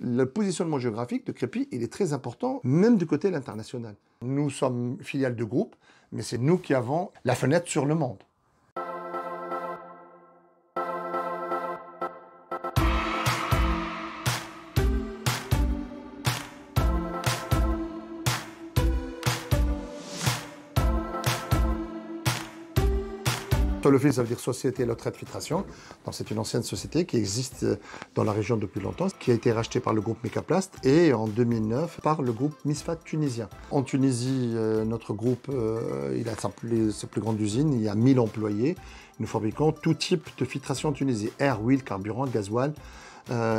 Le positionnement géographique de Crépy, il est très important, même du côté de l'international. Nous sommes filiale de groupe, mais c'est nous qui avons la fenêtre sur le monde. Solofil, ça veut dire Société Lautrec Filtration. Donc c'est une ancienne société qui existe dans la région depuis longtemps, qui a été rachetée par le groupe Mecaplast et en 2009 par le groupe Misfat tunisien. En Tunisie, notre groupe il a sa plus grande usine, il y a 1000 employés. Nous fabriquons tout type de filtration en Tunisie, air, huile, carburant, gasoil,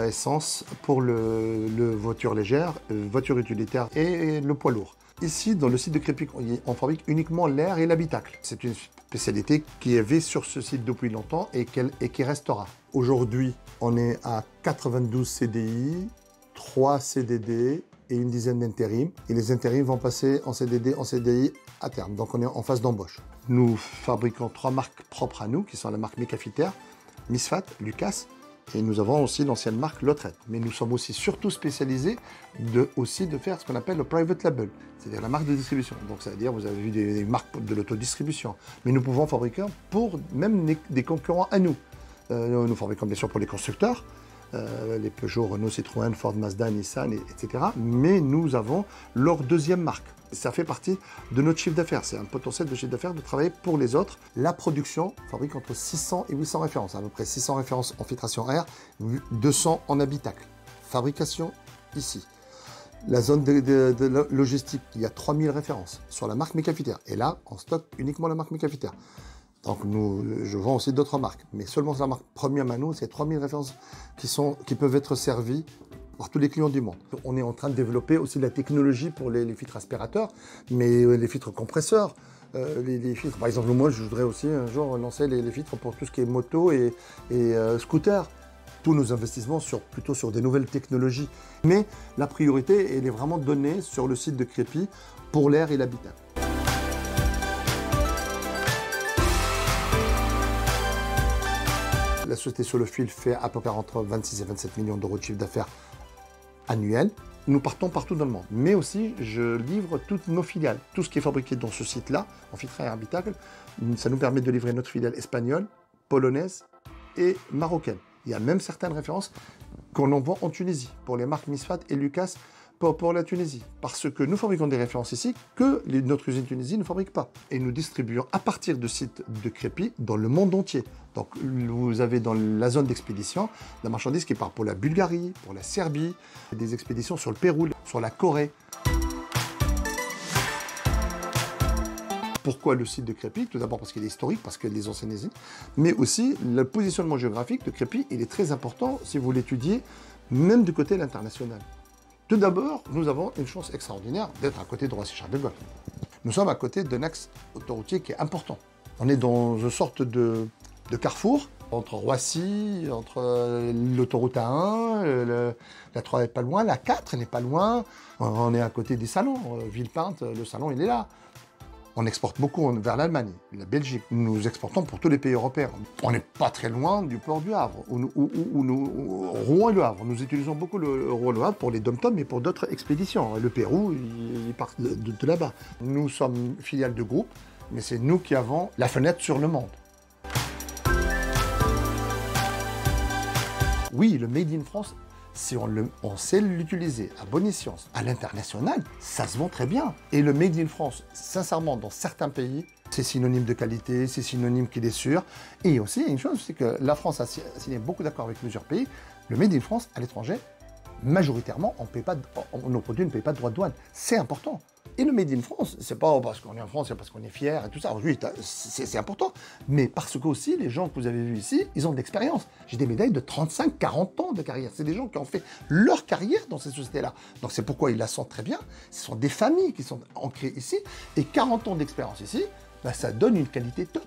essence pour le voiture légère, voiture utilitaire et le poids lourd. Ici, dans le site de Crépy, on fabrique uniquement l'air et l'habitacle. C'est une spécialité qui avait sur ce site depuis longtemps et qui restera. Aujourd'hui, on est à 92 CDI, 3 CDD et une dizaine d'intérims. Et les intérims vont passer en CDD, en CDI à terme. Donc on est en phase d'embauche. Nous fabriquons 3 marques propres à nous, qui sont la marque Mecafiter, Misfat, Lucas. Et nous avons aussi l'ancienne marque Lautrec. Mais nous sommes aussi surtout spécialisés de faire ce qu'on appelle le private label, c'est-à-dire la marque de distribution. Donc ça veut dire, vous avez vu des marques de l'autodistribution. Mais nous pouvons fabriquer pour même des concurrents à nous. Nous fabriquons bien sûr pour les constructeurs, les Peugeot, Renault, Citroën, Ford, Mazda, Nissan, etc. Mais nous avons leur deuxième marque. Ça fait partie de notre chiffre d'affaires. C'est un potentiel de chiffre d'affaires de travailler pour les autres. La production fabrique entre 600 et 800 références. À peu près 600 références en filtration air, 200 en habitacle. Fabrication ici. La zone de logistique, il y a 3000 références sur la marque Mecafiter. Et là, on stocke uniquement la marque Mecafiter. Donc je vends aussi d'autres marques. Mais seulement sur la marque première Mano, c'est 3000 références qui peuvent être servies par tous les clients du monde. On est en train de développer aussi la technologie pour les filtres aspirateurs, mais les filtres compresseurs, les filtres. Par exemple, moi, je voudrais aussi un jour lancer les filtres pour tout ce qui est moto et scooter. Tous nos investissements plutôt sur des nouvelles technologies. Mais la priorité, elle est vraiment donnée sur le site de Crépy pour l'air et l'habitat. La société Solofil fait à peu près entre 26 et 27 millions d'euros de chiffre d'affaires annuel. Nous partons partout dans le monde. Mais aussi, je livre toutes nos filiales. Tout ce qui est fabriqué dans ce site-là, en filtre et habitacle, ça nous permet de livrer notre filiale espagnole, polonaise et marocaine. Il y a même certaines références qu'on en vend en Tunisie, pour les marques Misfat et Lucas pour la Tunisie. Parce que nous fabriquons des références ici que notre usine Tunisie ne fabrique pas. Et nous distribuons à partir de sites de Crépy dans le monde entier. Donc vous avez dans la zone d'expédition la marchandise qui part pour la Bulgarie, pour la Serbie, des expéditions sur le Pérou, sur la Corée. Pourquoi le site de Crépy? Tout d'abord parce qu'il est historique, parce qu'il y a des anciennes usines, mais aussi le positionnement géographique de Crépy, il est très important si vous l'étudiez, même du côté de l'international. Tout d'abord, nous avons une chance extraordinaire d'être à côté de Roissy-Charles de Gaulle. Nous sommes à côté d'un axe autoroutier qui est important. On est dans une sorte de carrefour entre Roissy, entre l'autoroute A1, la 3 n'est pas loin, la 4 n'est pas loin. On est à côté des salons. Villepinte, le salon, il est là. On exporte beaucoup vers l'Allemagne, la Belgique. Nous exportons pour tous les pays européens. On n'est pas très loin du port du Havre, Rouen et le Havre. Nous utilisons beaucoup le Rouen et le Havre pour les dom-toms et pour d'autres expéditions. Le Pérou, il part de là-bas. Nous sommes filiale de groupe, mais c'est nous qui avons la fenêtre sur le monde. Oui, le Made in France, si on sait l'utiliser à bon escient, à l'international, ça se vend très bien. Et le Made in France, sincèrement, dans certains pays, c'est synonyme de qualité, c'est synonyme qu'il est sûr. Et aussi, une chose, c'est que la France a signé beaucoup d'accords avec plusieurs pays. Le Made in France, à l'étranger, majoritairement, nos produits ne payent pas de droits de douane. C'est important. Et le Made in France, c'est pas parce qu'on est en France, c'est parce qu'on est fier et tout ça. Oui, c'est important. Mais parce que aussi, les gens que vous avez vus ici, ils ont de l'expérience. J'ai des médailles de 35-40 ans de carrière. C'est des gens qui ont fait leur carrière dans ces sociétés-là. Donc c'est pourquoi ils la sentent très bien. Ce sont des familles qui sont ancrées ici. Et 40 ans d'expérience ici, bah, ça donne une qualité top.